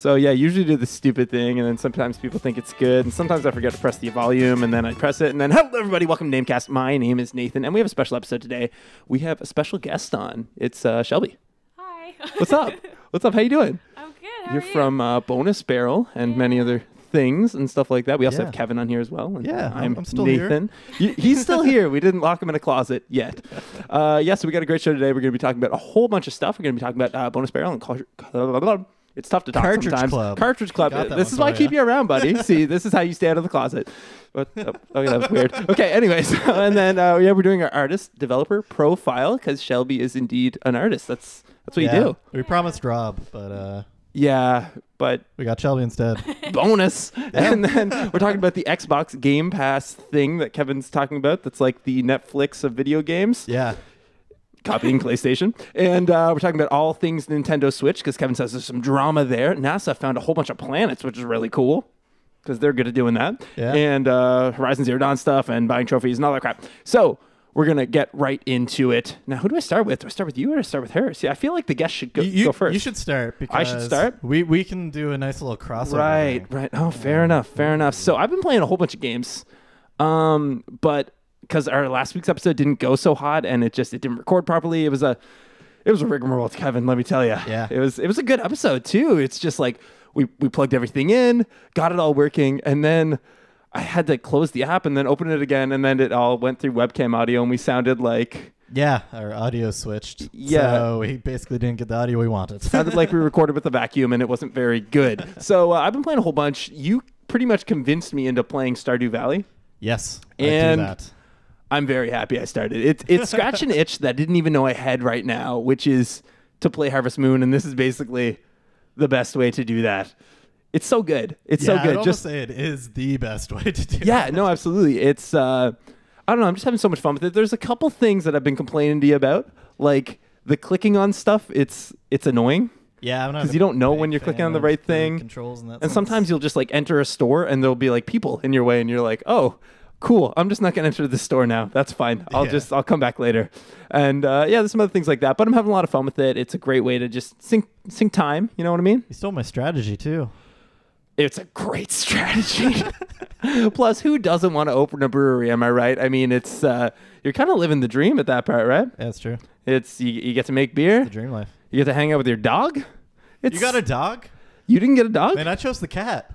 So yeah, usually do the stupid thing, and then sometimes people think it's good, and sometimes I forget to press the volume, and then I press it, and then hello everybody, welcome to NameCast. My name is Nathan, and we have a special episode today. We have a special guest on. It's Shelby. Hi. What's up? What's up? How you doing? I'm good. How You're are you? from Bonus Barrel and many other things and stuff like that. We also have Kevin on here as well. And I'm still Nathan. He's still here. We didn't lock him in a closet yet. So we got a great show today. We're going to be talking about a whole bunch of stuff. We're going to be talking about Bonus Barrel and it's tough to talk Cartridge sometimes. Club. Cartridge Club. This is why I keep you around, buddy. See, this is how you stay out of the closet. But okay, that was weird. Okay, anyways, and then we're doing our artist developer profile because Shelby is indeed an artist. That's what you do. We promised Rob, but but we got Shelby instead. bonus. And then we're talking about the Xbox Game Pass thing that Kevin's talking about. That's like the Netflix of video games. Yeah. Copying PlayStation. And we're talking about all things Nintendo Switch because Kevin says there's some drama there. NASA found a whole bunch of planets, which is really cool because they're good at doing that. Yeah. And Horizon Zero Dawn stuff and buying trophies and all that crap. So we're going to get right into it. Now, who do I start with? Do I start with you or do I start with her? See, I feel like the guest should go first. You should start because I should start? We can do a nice little crossover. Right. Oh, fair enough. So I've been playing a whole bunch of games, but because our last week's episode didn't go so hot and it didn't record properly, it was a rigmarole, Kevin. Let me tell you. Yeah. It was a good episode too. It's just like we plugged everything in, got it all working, and then I had to close the app and then open it again, and then it all went through webcam audio, and we sounded like. Yeah, our audio switched. Yeah. So we basically didn't get the audio we wanted. Sounded like we recorded with a vacuum, and it wasn't very good. So I've been playing a whole bunch. You pretty much convinced me into playing Stardew Valley. Yes, And I do that. I'm very happy I started. It's scratch an itch that I didn't even know I had right now, which is to play Harvest Moon, and this is basically the best way to do that. It's so good. It's so good. I'd almost say it is the best way to do it. Yeah, no, absolutely. It's I don't know. I'm just having so much fun with it. There's a couple things that I've been complaining to you about, like the clicking on stuff. It's annoying. Yeah, because you don't know when you're clicking on the right thing. Controls and that. And sometimes you'll just like enter a store, and there'll be like people in your way, and you're like, oh. Cool. I'm just not going to enter the store now. That's fine. I'll come back later. And there's some other things like that, but I'm having a lot of fun with it. It's a great way to just sink time. You know what I mean? You stole my strategy too. It's a great strategy. Plus, who doesn't want to open a brewery? Am I right? I mean, it's you're kind of living the dream at that part, right? Yeah, that's true. It's you get to make beer. The dream life. You get to hang out with your dog. You got a dog? You didn't get a dog? Man, I chose the cat.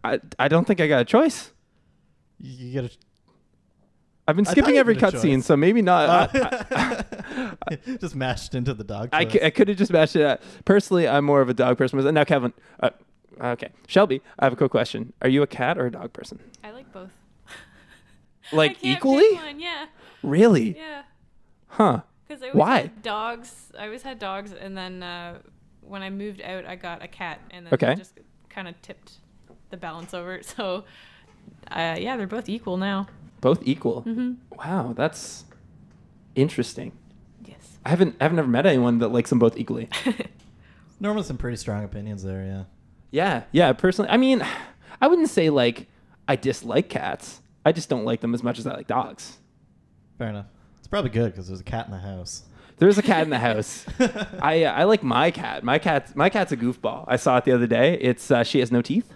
I don't think I got a choice. You get a. I've been skipping every cutscene, so maybe not. Just mashed into the dog. I could have just mashed it out. Personally, I'm more of a dog person. Now, Kevin. Okay. Shelby, I have a quick question. Are you a cat or a dog person? I like both. Like I can't equally? pick one, yeah. Really? Yeah. Huh. Because I Why? always had dogs, and then when I moved out, I got a cat, and then Okay. it just kind of tipped the balance over. So, they're both equal now. Both equal. Mm-hmm. Wow, that's interesting. Yes. I've never met anyone that likes them both equally. Normally some pretty strong opinions there, yeah. Yeah. Personally, I mean, I wouldn't say like I dislike cats. I just don't like them as much as I like dogs. Fair enough. It's probably good because there's a cat in the house. There's a cat in the house. I like my cat. My cat's a goofball. I saw it the other day. It's she has no teeth,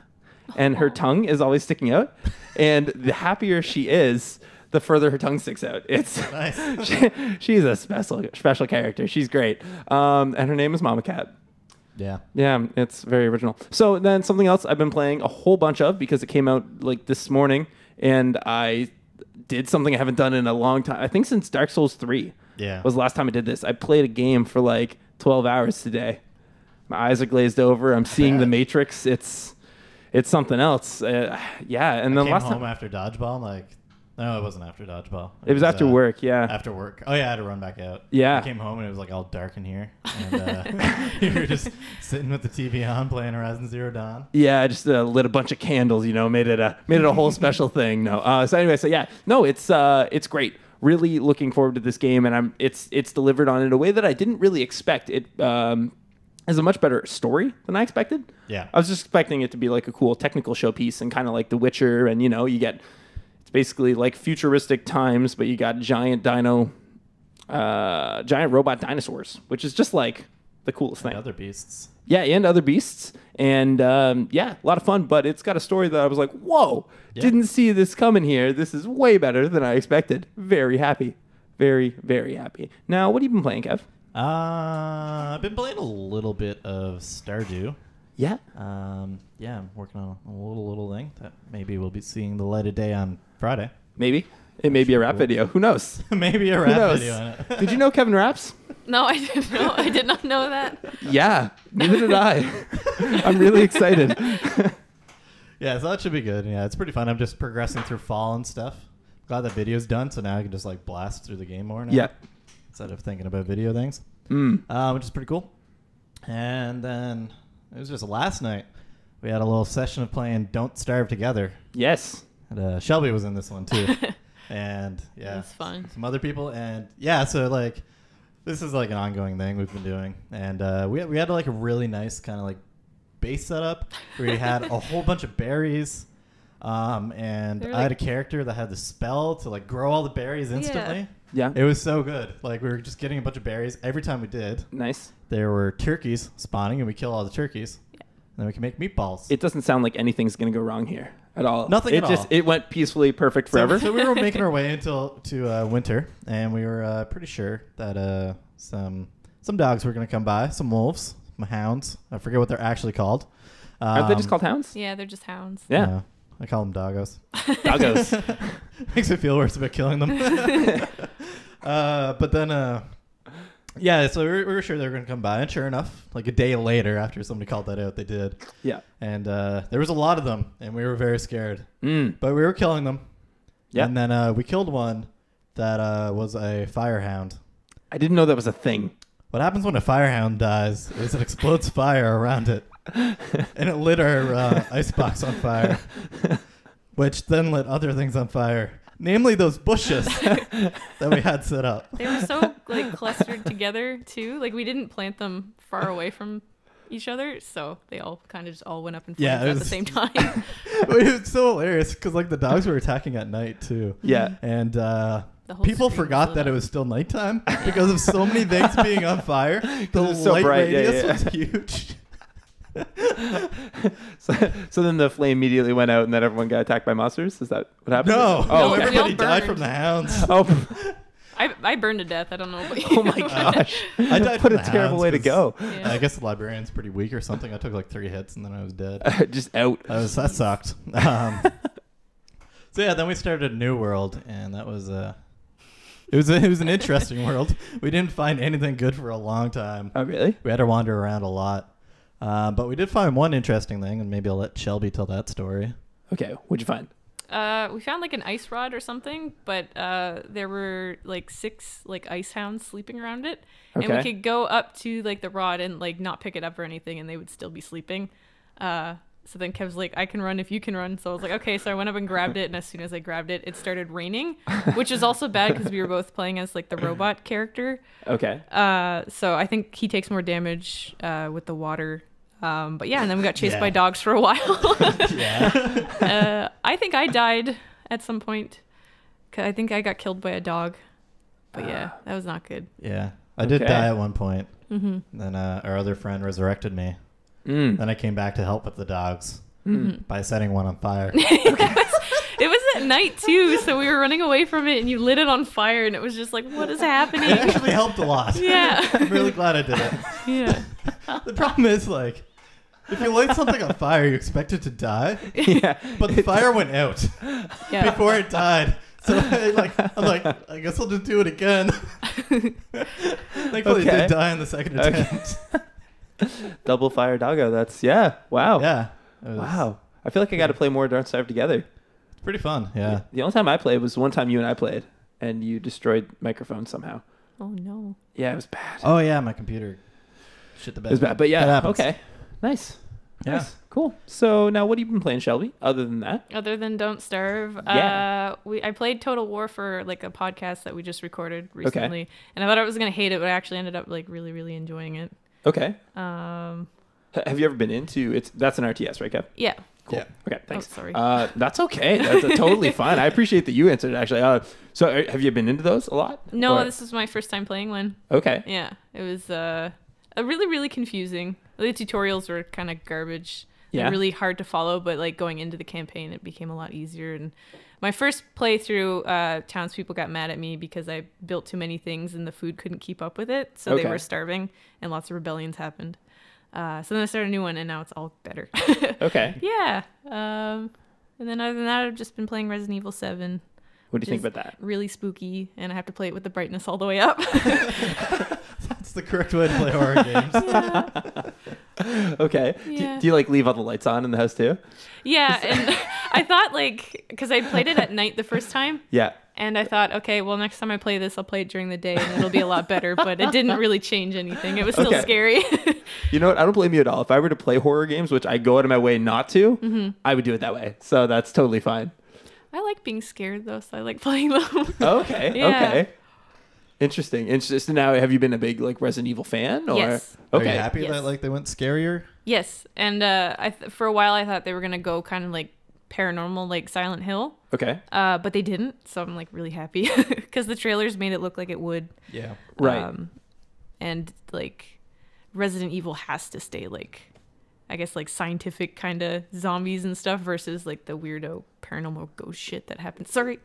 and her tongue is always sticking out. And the happier she is, the further her tongue sticks out. It's Nice. She's a special character. She's great. And her name is Mama Cat. Yeah. Yeah, it's very original. So then something else I've been playing a whole bunch of because it came out like this morning, and I did something I haven't done in a long time. I think since Dark Souls 3 was the last time I did this. I played a game for like 12 hours today. My eyes are glazed over. I'm seeing the Matrix. It's something else. And then I came home after dodgeball. I'm like, no, it wasn't after dodgeball. It was after work. Yeah. After work. Oh yeah, I had to run back out. Yeah. I came home and it was like all dark in here, and you were just sitting with the TV on playing Horizon Zero Dawn. Yeah, I just lit a bunch of candles. Made it a whole special thing. No. So anyway, it's great. Really looking forward to this game, and it's delivered on in a way that I didn't really expect. It has a much better story than I expected. Yeah. I was just expecting it to be like a cool technical showpiece and kind of like The Witcher, and you get it's basically like futuristic times, but you got giant robot dinosaurs, which is just like the coolest And thing. other beasts. Yeah, and other beasts. And yeah, a lot of fun, but it's got a story that I was like, whoa, didn't see this coming here. This is way better than I expected. Very happy. Very, very happy. Now, what have you been playing, Kev? I've been playing a little bit of Stardew. Yeah. Yeah, I'm working on a little thing that maybe we'll be seeing the light of day on Friday. Maybe. It may be a rap video. Who knows? Maybe a rap video on it. Did you know Kevin raps? No, I didn't know. I did not know that. Yeah, neither did I. I'm really excited. Yeah, so that should be good. Yeah, it's pretty fun. I'm just progressing through fall and stuff. Glad that video's done, so now I can just like blast through the game more now. Yeah. Instead of thinking about video things. Which is pretty cool. And then it was just last night. We had a little session of playing Don't Starve Together. Yes. And Shelby was in this one too. And yeah, That's fun. Some other people. And yeah, so like this is like an ongoing thing we've been doing. And we had like a really nice kind of like base setup where we had a whole bunch of berries. And I had a character that had the spell to like grow all the berries instantly. Yeah. It was so good. Like we were just getting a bunch of berries every time we did. Nice. There were turkeys spawning and we kill all the turkeys. Yeah. And then we can make meatballs. It doesn't sound like anything's going to go wrong here at all. Nothing at all. It went peacefully perfect forever. So we were making our way to winter, and we were pretty sure that some dogs were going to come by, some wolves, some hounds. I forget what they're actually called. Aren't they just called hounds? Yeah, they're just hounds. Yeah. I call them doggos. Doggos. Makes me feel worse about killing them. But then, yeah, so we were sure they were going to come by. And sure enough, like a day later after somebody called that out, they did. Yeah. And there was a lot of them, and we were very scared. But we were killing them. Yeah. And then we killed one that was a firehound. I didn't know that was a thing. What happens when a firehound dies is it explodes fire around it. And it lit our icebox on fire, which then lit other things on fire, namely those bushes that we had set up. They were so like clustered together too. Like we didn't plant them far away from each other, so they all kind of just all went up in flames at the same time. It was so hilarious because like the dogs were attacking at night too. Yeah. And people forgot that it was still nighttime because of so many things being on fire. The light radius was huge. So then the flame immediately went out and then everyone got attacked by monsters? Is that what happened? No, everybody died from the hounds. I burned to death. I don't know about you. Oh my gosh. I died What a terrible way to go. Yeah. I guess the librarian's pretty weak or something. I took like 3 hits and then I was dead. Just out. That sucked. So yeah, then we started a new world, and that was it was an interesting world. We didn't find anything good for a long time. Oh really? We had to wander around a lot. But we did find one interesting thing, and maybe I'll let Shelby tell that story. Okay, what'd you find? We found like an ice rod or something, but there were like 6 like ice hounds sleeping around it, and we could go up to like the rod and like not pick it up or anything, and they would still be sleeping. So then Kev's like, I can run if you can run. So I was like, okay. So I went up and grabbed it, and as soon as I grabbed it, it started raining, which is also bad because we were both playing as like the robot character. Okay. So I think he takes more damage with the water. But yeah, and then we got chased by dogs for a while. Yeah. I think I died at some point. I think I got killed by a dog. But yeah, that was not good. Yeah. I did die at one point. Mm-hmm. Then our other friend resurrected me. Then I came back to help with the dogs by setting one on fire. It was at night too, so we were running away from it, and you lit it on fire, and it was just like, what is happening? It actually helped a lot. Yeah. I'm really glad I did it. Yeah. The problem is, like, if you light something on fire, you expect it to die. Yeah. But the fire went out before it died. So I'm like, I guess I'll just do it again. Thankfully, it did die in the second attempt. Double fire doggo. That's wow. Yeah. Wow. I feel like I got to play more Don't Starve Together. It's pretty fun. Yeah. The only time I played was one time you and I played, and you destroyed microphones somehow. Oh no. Yeah, it was bad. Oh yeah, my computer shit the bed. It was bad, but okay. Nice. Yeah. Nice. Cool. So now what have you been playing, Shelby, other than that? Other than Don't Starve, Yeah. I played Total War for like a podcast that we just recorded recently, and I thought I was gonna hate it, but I actually ended up like really, really enjoying it. Okay. Have you ever been into that's an RTS, right, Kev? Yeah. Cool. Yeah. Okay, thanks. Oh, sorry. That's okay. That's totally fine. I appreciate that you answered it, actually. So have you been into those a lot? No, Or- this is my first time playing one. Okay. Yeah, it was really, really confusing. The tutorials were kind of garbage. Yeah. And really hard to follow, but like going into the campaign, it became a lot easier. And my first playthrough, townspeople got mad at me because I built too many things and the food couldn't keep up with it. So they were starving and lots of rebellions happened. So then I started a new one and now it's all better. Okay. Yeah. And then other than that, I've just been playing Resident Evil 7. What do you think about that? Really spooky, and I have to play it with the brightness all the way up. That's the correct way to play horror games. Yeah. Okay. Yeah. Do you like leave all the lights on in the house too? Yeah, and I thought like, because I played it at night the first time. Yeah. And I thought, okay, well, next time I play this, I'll play it during the day, and it'll be a lot better. But it didn't really change anything. It was still scary. You know what? I don't blame you at all. If I were to play horror games, which I go out of my way not to, I would do it that way. So that's totally fine. I like being scared, though, so I like playing them. Okay. Yeah. Okay. Interesting. So now, have you been a big like Resident Evil fan? Or? Yes. Okay. Are you happy that like they went scarier? Yes, and for a while I thought they were gonna go kind of like paranormal, like Silent Hill. Okay. But they didn't, so I'm like really happy because the trailers made it look like it would. Yeah. Right. And like Resident Evil has to stay like, I guess like scientific kind of zombies and stuff versus like the weirdo paranormal ghost shit that happens. Sorry.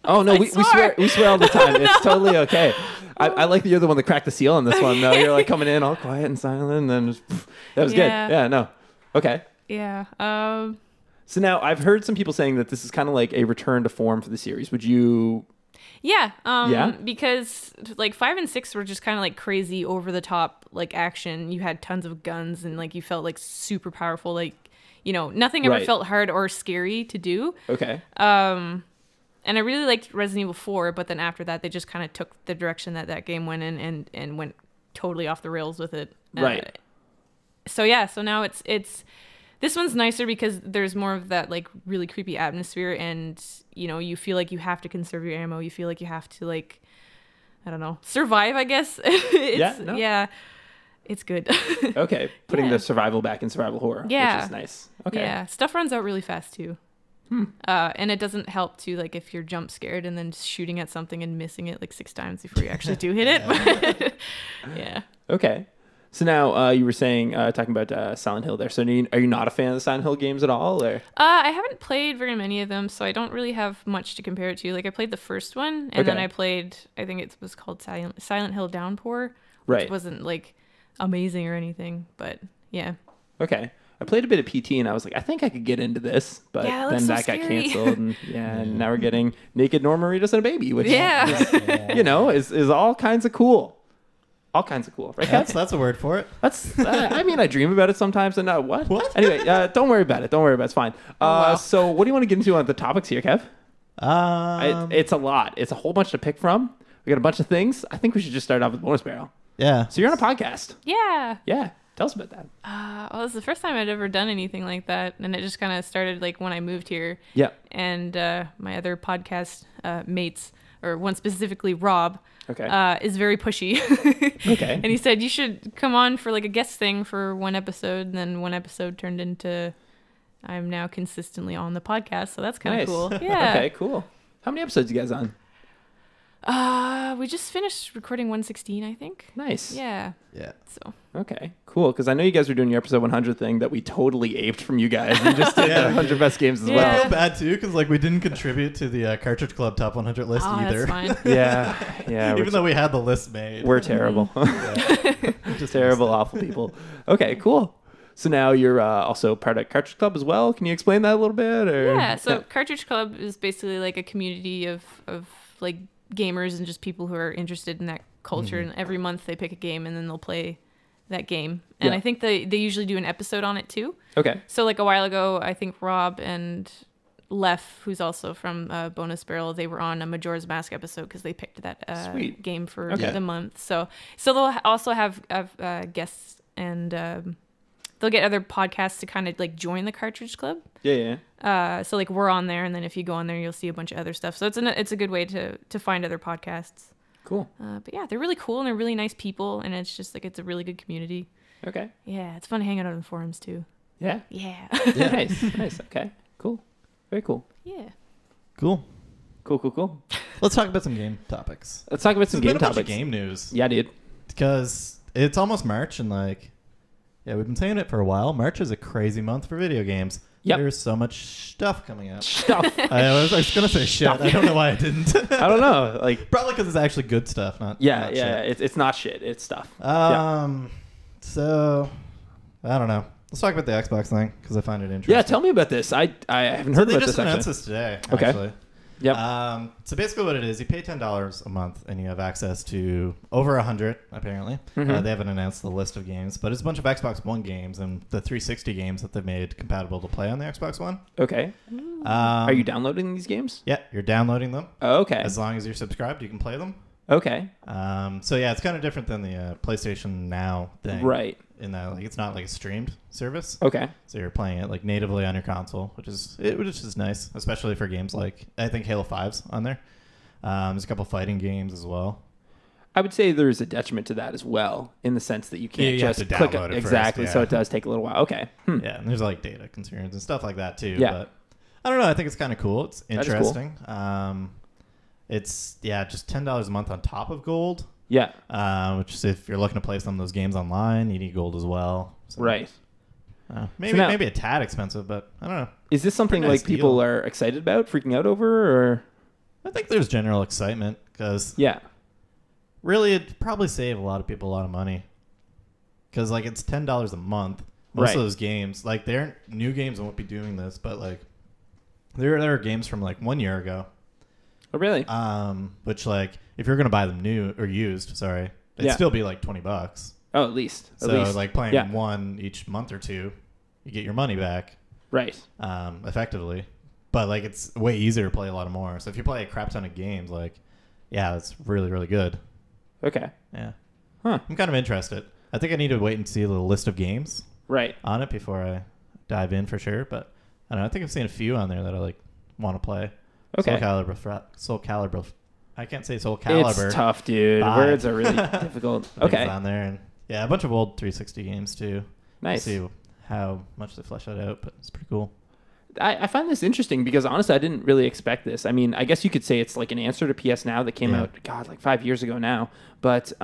Oh no, we swear all the time. It's totally okay. I like that you're the one that cracked the seal on this one. No, you're like coming in all quiet and silent, and then that was good. Yeah, no, okay. Yeah. So now I've heard some people saying that this is kind of like a return to form for the series. Would you? Yeah. Yeah? Because like 5 and 6 were just kind of like crazy over the top like action. You had tons of guns and like you felt like super powerful. Like, you know, nothing ever felt hard or scary to do. Okay. And I really liked Resident Evil 4, but then after that, they just kind of took the direction that game went in and went totally off the rails with it. Right. So yeah, so now it's this one's nicer because there's more of that like really creepy atmosphere, and you know, you feel like you have to conserve your ammo. You feel like you have to like, I don't know, survive, I guess. Yeah, it's good. Okay, putting the survival back in survival horror, which is nice. Okay. Yeah, stuff runs out really fast too. And it doesn't help to like if you're jump scared and then shooting at something and missing it like 6 times before you actually do hit it. Yeah. Okay. So now you were saying talking about Silent Hill there. So are you not a fan of the Silent Hill games at all, or? I haven't played very many of them, so I don't really have much to compare it to. Like I played the first one, and then I played, I think it was called Silent Hill Downpour, which wasn't like amazing or anything, but yeah. Okay. I played a bit of PT and I was like, I think I could get into this, but then that got canceled, and and now we're getting naked Normaritas and a baby, which is, you know, is all kinds of cool. All kinds of cool, right? That's a word for it. That's. I mean, I dream about it sometimes, and what? What? Anyway, don't worry about it. Don't worry about it. It's fine. So, what do you want to get into on the topics here, Kev? It's a lot. It's a whole bunch to pick from. We got a bunch of things. I think we should just start off with Bonus Barrel. Yeah. So you're on a podcast. Yeah. Yeah. Tell us about that. Well, it was the first time I'd ever done anything like that, and it just kind of started like when I moved here. Yeah. And my other podcast mates, or one specifically, Rob, is very pushy. Okay. And he said you should come on for like a guest thing for one episode, and then one episode turned into I'm now consistently on the podcast, so that's kind of cool. Yeah. Okay. Cool. How many episodes you guys on? We just finished recording 116, I think. Nice. Yeah. Yeah. So. Okay, cool. Because I know you guys were doing your episode 100 thing that we totally aped from you guys and just did the 100 best games as well. I feel bad too because like we didn't contribute to the Cartridge Club Top 100 list either. That's fine. Yeah. Even though we had the list made, we're terrible. Just terrible, awful people. Okay, cool. So now you're also part of Cartridge Club as well. Can you explain that a little bit? Or? Yeah. So Cartridge Club is basically like a community of like gamers and just people who are interested in that culture, and every month they pick a game and then they'll play that game, and I think they usually do an episode on it too. Okay. So like a while ago, I think Rob and Lef, who's also from Bonus Barrel, they were on a Majora's Mask episode because they picked that game for the month. So they'll also have guests, and they'll get other podcasts to kind of like join the Cartridge Club. Yeah. So like we're on there, and then if you go on there, you'll see a bunch of other stuff. So it's a good way to find other podcasts. Cool. But yeah, they're really cool and they're really nice people, and it's just like it's a really good community. Okay. Yeah, it's fun hanging out on the forums too. Yeah. Yeah. Nice. Okay. Cool. Very cool. Yeah. Cool. Cool. Let's talk about some game topics. Let's talk about some game There's been a topics. bunch of game news. Yeah, dude. Because it's almost March, and like, yeah, we've been saying it for a while. March is a crazy month for video games. Yep. There's so much stuff coming out. Stuff. I was going to say shit. I don't know why I didn't. I don't know. Like probably because it's actually good stuff, not yeah. shit. It's not shit. It's stuff. So I don't know. Let's talk about the Xbox thing because I find it interesting. Yeah, tell me about this. I haven't heard about this. They just announced this today. Okay. Actually. Yep. So basically what it is, you pay $10 a month and you have access to over 100, apparently. Mm-hmm. They haven't announced the list of games, but it's a bunch of Xbox One games and the 360 games that they've made compatible to play on the Xbox One. Okay. Are you downloading these games? Yeah, you're downloading them. Oh, okay. As long as you're subscribed, you can play them. Okay. So yeah, it's kind of different than the PlayStation Now thing. Right. In that, like, it's not like a streamed service. Okay. So you're playing it like natively on your console, which is nice, especially for games like I think Halo 5's on there. There's a couple fighting games as well. I would say there's a detriment to that as well, in the sense that you can't you just have to click download it exactly. first, So it does take a little while. Okay. Yeah, and there's like data concerns and stuff like that too. Yeah. But I don't know. I think it's kind of cool. It's That is cool. interesting. It's just $10 a month on top of gold. Yeah. Which is if you're looking to play some of those games online, you need gold as well. So, Right. Maybe a tad expensive, but I don't know. Is this something Pretty nice like people deal. are excited about, freaking out over, or? I think there's general excitement because Yeah. really it'd probably save a lot of people a lot of money because like it's $10 a month. Most Right. of those games, like they're new games, won't be doing this, but like there are games from like 1 year ago. Oh, really? Which like if you're gonna buy them new or used, it'd still be like $20. Oh, at least. So like playing one each month or two, you get your money back. Right. Effectively. But like it's way easier to play a lot of more. So if you play a crap ton of games, like it's really, really good. Okay. Yeah. Huh. I'm kind of interested. I think I need to wait and see the list of games Right. on it before I dive in for sure. But I don't know. I think I've seen a few on there that I like want to play. Okay. Soul Calibur. I can't say Soul Calibur. It's tough, dude. 5. Words are really difficult. I think Okay. it's on there, and a bunch of old 360 games too. Nice. We'll see how much they flesh that out, but it's pretty cool. I find this interesting because honestly, I didn't really expect this. I mean, I guess you could say it's like an answer to PS Now that came out, like 5 years ago now. But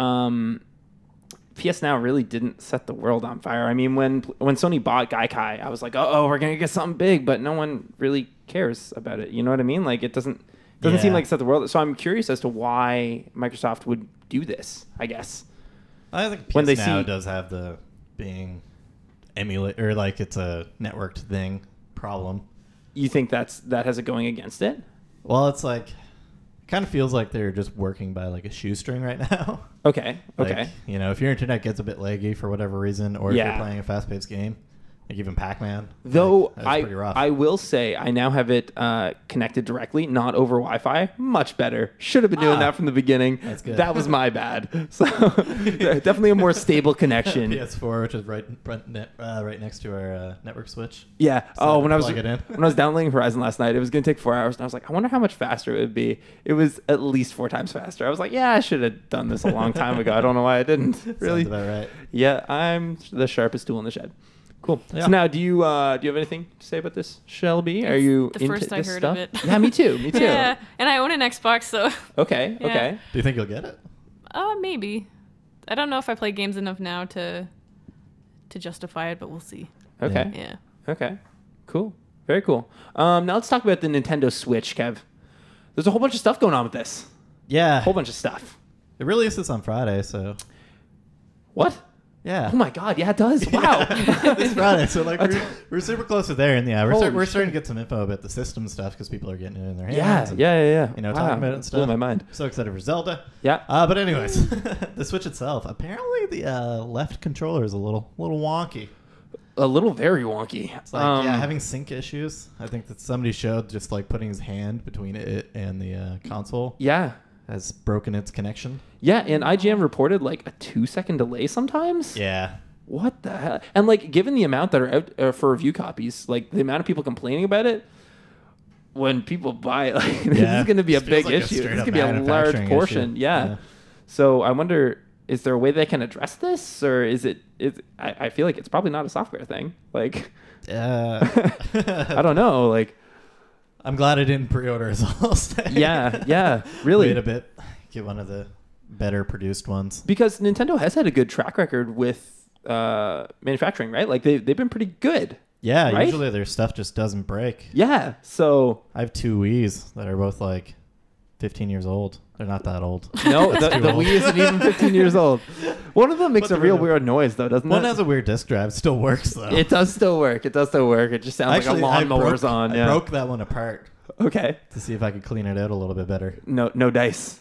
PS Now really didn't set the world on fire. I mean, when Sony bought Gaikai, I was like, oh, we're gonna get something big, but no one really cares about it. You know what I mean? Like it doesn't seem like it set the world. So I'm curious as to why Microsoft would do this. I guess. I think PS Now does have the being emulate or like it's a networked thing problem. You think that has it going against it? Well, it's like it kind of feels like they're just working by like a shoestring right now. Okay. Like, Okay. If your internet gets a bit laggy for whatever reason, or if you're playing a fast-paced game, like even Pac-Man. Though that's pretty rough. I will say I now have it connected directly, not over Wi-Fi. Much better. Should have been doing that from the beginning. That's good. That was my bad. So definitely a more stable connection. PS4, which is right next to our network switch. Yeah. So when I was plug it in. when I was downloading Horizon last night, it was going to take 4 hours, and I was like, I wonder how much faster it would be. It was at least 4 times faster. I was like, yeah, I should have done this a long time ago. I don't know why I didn't. Really. Sounds about right. Yeah, I'm the sharpest tool in the shed. Cool. Yeah. So now, do you have anything to say about this, Shelby? Are you the into first I this heard stuff? of it? Yeah, me too. Me too. Yeah, and I own an Xbox, so Okay. Yeah. Okay. Do you think you'll get it? maybe. I don't know if I play games enough now to justify it, but we'll see. Okay. Yeah. Okay. Cool. Very cool. Now let's talk about the Nintendo Switch, Kev. There's a whole bunch of stuff going on with this. Yeah. A whole bunch of stuff. It releases on Friday, so What? yeah. Oh my God! Yeah, it does. Wow. This Friday, so like we're super close to there, and we're Holy starting to get some info about the system stuff because people are getting it in their hands. Yeah. and, Yeah. You know, Wow. talking about it and stuff. Blew my mind. So excited for Zelda. Yeah. But anyways, the Switch itself, apparently the left controller is a little wonky. A little very wonky. It's like having sync issues. I think that somebody showed just like putting his hand between it and the console Yeah. has broken its connection. Yeah, and IGN reported like a 2-second delay sometimes. Yeah. What the hell? And like, given the amount that are out for review copies, like the amount of people complaining about it, when people buy it, like, this is going to be a big like a issue. This is straight going up to be a large manufacturing portion. issue. Yeah. So I wonder, is there a way they can address this, or is it? I feel like it's probably not a software thing. Like, I don't know. Like, I'm glad I didn't pre-order as well. yeah, really. Wait a bit. Get one of the better produced ones. Because Nintendo has had a good track record with manufacturing, right? Like they've been pretty good. Yeah, right? Usually their stuff just doesn't break. Yeah, so I have 2 Wiis that are both like 15 years old. They're not that old. No, the Wii isn't even 15 years old. One of them makes a real weird noise, though, doesn't it? One has a weird disk drive. Still works, though. It does still work. It does still work. It just sounds like a lawnmower's on. I broke that one apart. Okay. To see if I could clean it out a little bit better. No dice.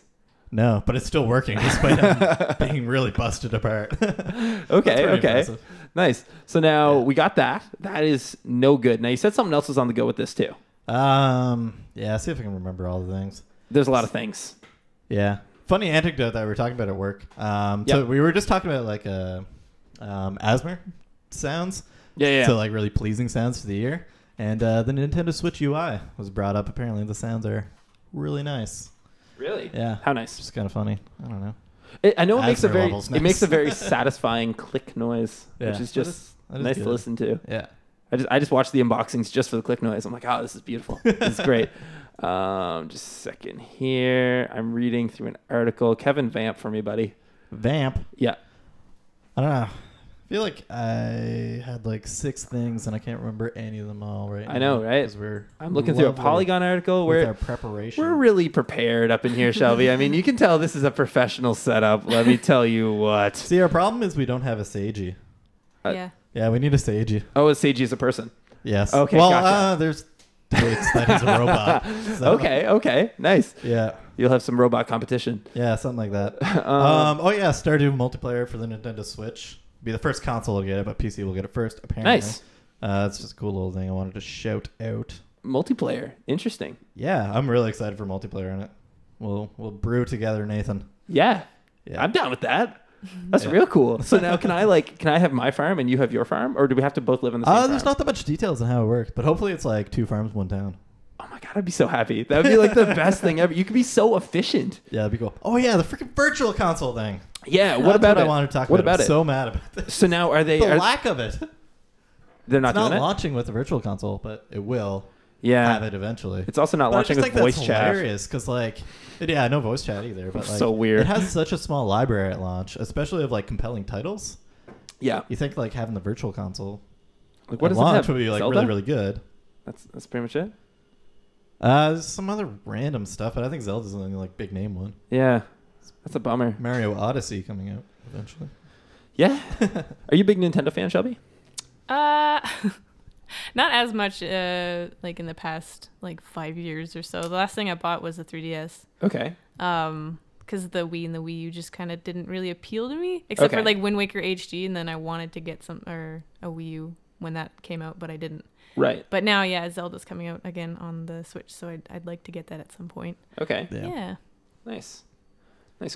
No, but it's still working despite it being really busted apart. Okay. Impressive. Nice. So now we got that. That is no good. Now you said something else was on the go with this too. Yeah. See if I can remember all the things. There's a lot of things. Yeah. Funny anecdote that we were talking about at work. So we were just talking about like ASMR sounds. Yeah. So like really pleasing sounds for the ear. And the Nintendo Switch UI was brought up. Apparently the sounds are really nice. Really? Yeah. How nice. Just kind of funny. I don't know. I know it ASMR makes a very satisfying click noise, which is just nice to listen to. Yeah. I just watched the unboxings just for the click noise. I'm like, oh, this is beautiful. This is great. Just a second here. I'm reading through an article. Kevin, vamp for me, buddy. Vamp? Yeah. I don't know. I feel like I had like 6 things and I can't remember any of them all right now. I know, right? I'm looking through a Polygon article where our preparation. We're really prepared up in here, Shelby. I mean, you can tell this is a professional setup. Let me tell you what. See, our problem is we don't have a Seiji. Yeah. Yeah, we need a Seiji. Oh, a Seiji is a person. Yes. Okay, well, gotcha. There's dates that is a robot. So. Okay. Nice. Yeah. You'll have some robot competition. Yeah, something like that. Stardew multiplayer for the Nintendo Switch. Be the first console to get it, but PC will get it first, apparently. Nice. It's just a cool little thing I wanted to shout out. Multiplayer. Interesting. Yeah, I'm really excited for multiplayer in it. We'll brew together, Nathan. Yeah. I'm down with that. That's real cool. So now can I have my farm and you have your farm? Or do we have to both live in the same farm? There's not that much details on how it works, but hopefully it's like 2 farms, 1 town. Oh my God, I'd be so happy. That would be like the best thing ever. You could be so efficient. Yeah, that'd be cool. Oh yeah, the freaking virtual console thing. Yeah, what about it? I wanted to talk about it. I'm so mad about this. So now are they... The lack of it. They're not doing it? It's not launching with the virtual console, but it will have it eventually. It's also not launching with voice chat. That's hilarious because no voice chat either. But so weird. It has such a small library at launch, especially of like compelling titles. Yeah. You think like having the virtual console like what at does launch it have? would be like Zelda? really, really good. That's pretty much it? There's some other random stuff, but I think Zelda's the only like big name one. Yeah. That's a bummer. Mario Odyssey coming out eventually. Yeah. Are you a big Nintendo fan, Shelby? Not as much like in the past like 5 years or so. The last thing I bought was a 3DS. Okay. Because the Wii and the Wii U just kind of didn't really appeal to me, except for like Wind Waker HD, and then I wanted to get a Wii U when that came out, but I didn't. Right. But now, Zelda's coming out again on the Switch, so I'd like to get that at some point. Okay. Yeah. Nice,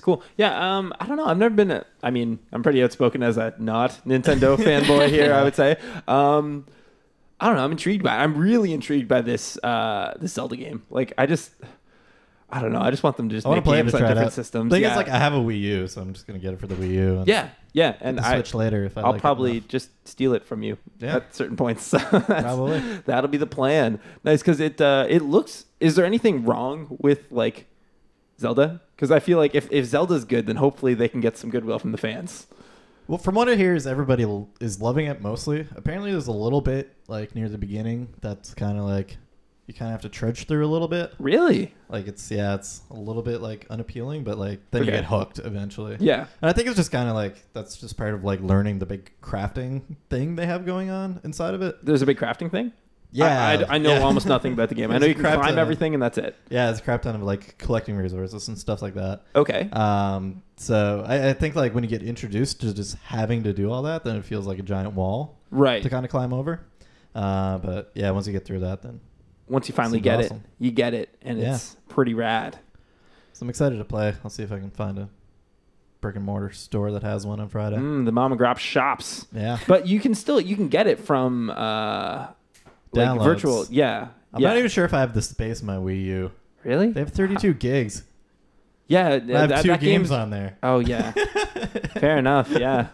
cool. Yeah, I don't know. I've never been I'm pretty outspoken as a not Nintendo fanboy here, I would say. I don't know. I'm intrigued by it. I'm really intrigued by this Zelda game. Like, I don't know. I just want them to just make games on different systems. The thing is, like, I have a Wii U, so I'm just going to get it for the Wii U. Yeah. And I switch later if I'll probably just steal it from you at certain points. Probably. That'll be the plan. Nice, because it looks... Is there anything wrong with, like, Zelda? Because I feel like if Zelda's good, then hopefully they can get some goodwill from the fans. Well, from what I hear is everybody is loving it mostly. Apparently there's a little bit, like, near the beginning that's kind of like... You kind of have to trudge through a little bit. Really? Like, it's a little bit, like, unappealing, but, like, then you get hooked eventually. Yeah. And I think it's just kind of, like, that's just part of, like, learning the big crafting thing they have going on inside of it. There's a big crafting thing? Yeah. I know almost nothing about the game. I know you can climb everything, and that's it. Yeah, it's a crap ton of, like, collecting resources and stuff like that. Okay. So I think, like, when you get introduced to just having to do all that, then it feels like a giant wall. Right. To kind of climb over. But, yeah, once you get through that, then... Once you finally get it, you get it, and it's pretty rad. So I'm excited to play. I'll see if I can find a brick and mortar store that has one on Friday. The mom and grop shops. Yeah. But you can get it from like virtual. Yeah. I'm not even sure if I have the space in my Wii U. Really? They have 32 gigs. Yeah. I have 2 games on there. Oh, yeah. Fair enough. Yeah.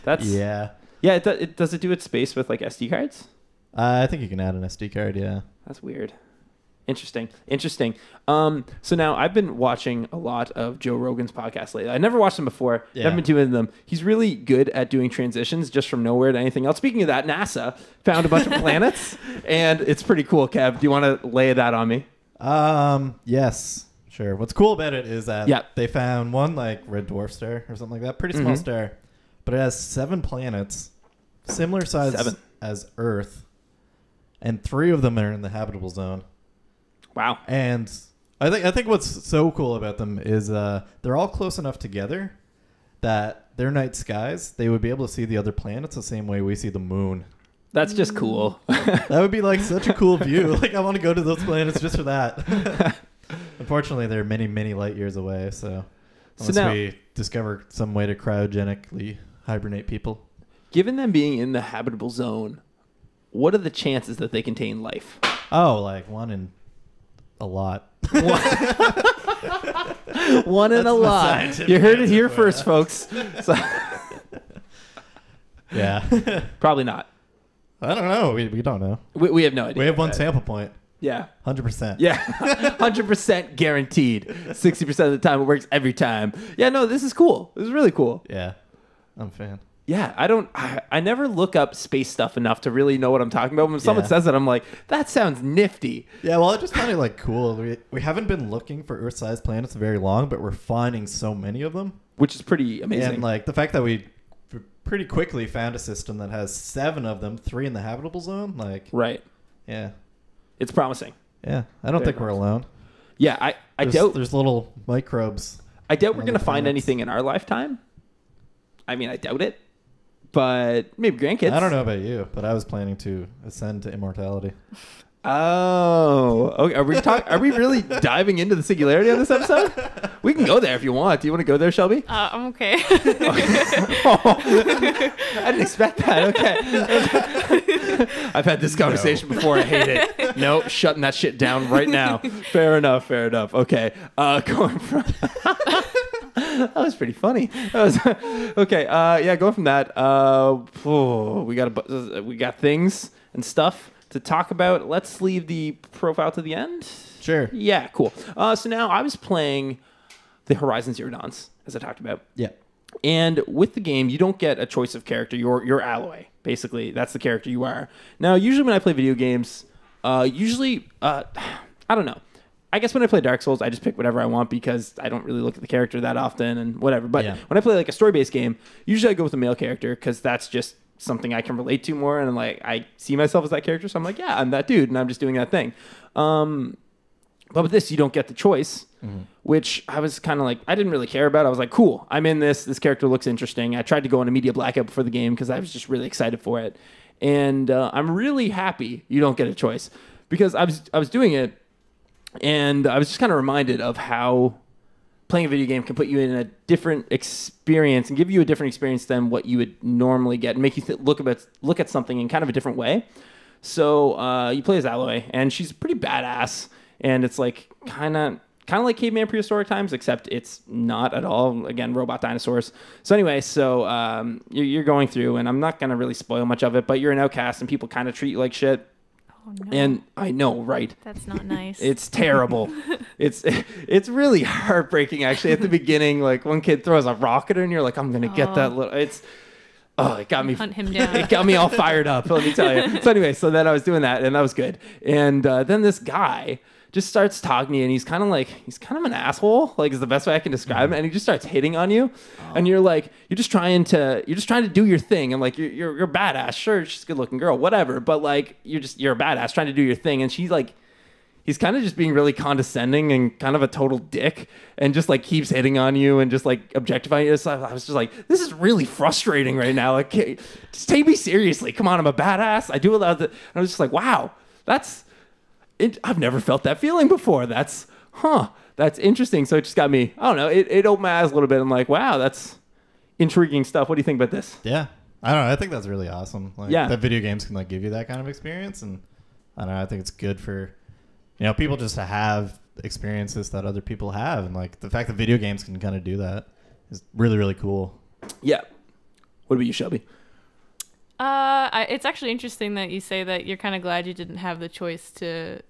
That's... Yeah. Yeah. Does it do its space with like SD cards? I think you can add an SD card, yeah. That's weird. Interesting. So now I've been watching a lot of Joe Rogan's podcast lately. I never watched them before. Yeah. Haven't been doing them. He's really good at doing transitions just from nowhere to anything else. Speaking of that, NASA found a bunch of planets, and it's pretty cool. Kev, do you want to lay that on me? Yes, sure. What's cool about it is that Yeah. they found one like red dwarf star or something like that, pretty small star, but it has 7 planets, similar size as Earth, and 3 of them are in the habitable zone. Wow. And I think what's so cool about them is they're all close enough together that their night skies, they would be able to see the other planets the same way we see the moon. That's just cool. That would be like such a cool view. Like I want to go to those planets just for that. Unfortunately, they're many, many light years away. So unless we discover some way to cryogenically hibernate people. Given them being in the habitable zone, what are the chances that they contain life? Oh, like 1 in a lot. 1 in a lot. You heard it here first, folks. So yeah. Probably not. I don't know. We don't know. We have no idea. We have one sample point. Yeah. 100%. Yeah. 100% guaranteed. 60% of the time it works every time. Yeah, no, this is cool. This is really cool. Yeah. I'm a fan. Yeah, I never look up space stuff enough to really know what I'm talking about. When someone says it, I'm like, that sounds nifty. Yeah, well, I just find it like cool. We haven't been looking for Earth-sized planets very long, but we're finding so many of them. Which is pretty amazing. And like the fact that we pretty quickly found a system that has 7 of them, 3 in the habitable zone. Like, right. Yeah. It's promising. Yeah. I don't think we're alone. Yeah, I doubt there's little microbes. I doubt we're going to find anything in our lifetime. I mean, I doubt it. But maybe grandkids. I don't know about you, but I was planning to ascend to immortality. Oh, okay. Are we really diving into the singularity on this episode? We can go there if you want. Do you want to go there, Shelby? I'm okay. Oh, I didn't expect that. Okay. I've had this conversation before. I hate it. Nope, shutting that shit down right now. Fair enough. Okay. Going from. That was pretty funny. Okay. Yeah, going from that. We got things and stuff to talk about. Let's leave the profile to the end. Sure. Yeah, cool. So now I was playing the Horizon Zero Dawns, as I talked about. Yeah. And with the game, you don't get a choice of character. You're Alloy, basically. That's the character you are. Now, usually when I play video games, I don't know. I guess when I play Dark Souls, I just pick whatever I want because I don't really look at the character that often and whatever. But when I play like a story-based game, usually I go with a male character because that's just something I can relate to more. And like I see myself as that character. So I'm like, yeah, I'm that dude and I'm just doing that thing. But with this, you don't get the choice, which I was kind of like, I didn't really care about. I was like, cool, I'm in this. This character looks interesting. I tried to go on a media blackout before the game because I was just really excited for it. And I'm really happy you don't get a choice because I was doing it. And I was just kind of reminded of how playing a video game can put you in a different experience and give you a different experience than what you would normally get and make you look at something in kind of a different way. So you play as Alloy, and she's pretty badass, and it's like kind of like Caveman Prehistoric Times, except it's not at all. Again, robot dinosaurs. So anyway, you're going through, and I'm not going to really spoil much of it, but you're an outcast, and people kind of treat you like shit. Oh, no. And I know, right? That's not nice. It's terrible. It's really heartbreaking, actually. At the beginning, like one kid throws a rock at her, and you're like, "I'm gonna get that little." It got me. Hunt him down. It got me all fired up. Let me tell you. So anyway, then I was doing that, and that was good. And then this guy just starts talking to you, and he's kind of an asshole, like is the best way I can describe him. And he just starts hitting on you, and you're just trying to do your thing, and like you're badass. Sure, she's a good looking girl, whatever, but like you're a badass trying to do your thing, and she's like, he's kind of just being really condescending and kind of a total dick, and just like keeps hitting on you and just like objectifying you. So I was just like, this is really frustrating right now. Like, just take me seriously. Come on, I'm a badass. I do allow that. And I was just like, wow, that's. I've never felt that feeling before. That's interesting. So it just got me, I don't know, it opened my eyes a little bit. I'm like, wow, that's intriguing stuff. What do you think about this? Yeah. I don't know. I think that's really awesome. Like, that video games can like give you that kind of experience. And I don't know, I think it's good for, people just to have experiences that other people have. And like the fact that video games can kind of do that is really, really cool. Yeah. What about you, Shelby? It's actually interesting that you say that you're kind of glad you didn't have the choice to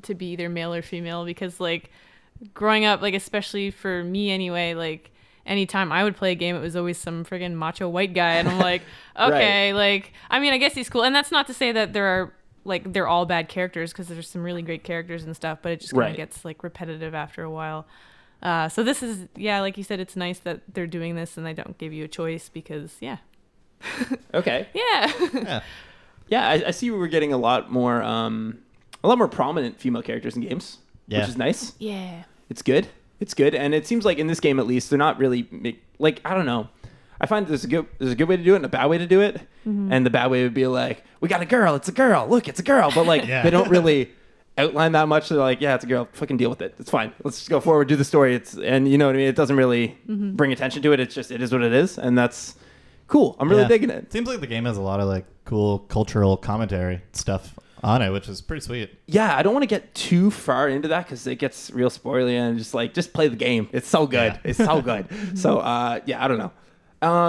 to be either male or female, because like growing up, like especially for me anyway, like anytime I would play a game, it was always some friggin' macho white guy, and I'm like, okay, like I mean, I guess he's cool, and that's not to say that there are like they're all bad characters, because there's some really great characters and stuff, but it just kind of gets like repetitive after a while. So this is, like you said, it's nice that they're doing this and they don't give you a choice, because Okay. Yeah. I see we're getting a lot more prominent female characters in games, which is nice. Yeah. It's good. And it seems like in this game, at least, they're not really like, I don't know. I find there's a good way to do it and a bad way to do it. Mm-hmm. And the bad way would be like, we got a girl. It's a girl. Look, it's a girl. But like, they don't really outline that much. They're like, yeah, it's a girl. Fucking deal with it. It's fine. Let's just go forward, do the story. And you know what I mean? It doesn't really bring attention to it. It's just, it is what it is. And that's cool. I'm really digging it. Seems like the game has a lot of like cool cultural commentary stuff on it, which is pretty sweet. Yeah, I don't want to get too far into that because it gets real spoilery, and just play the game. It's so good. It's so good. So I don't know.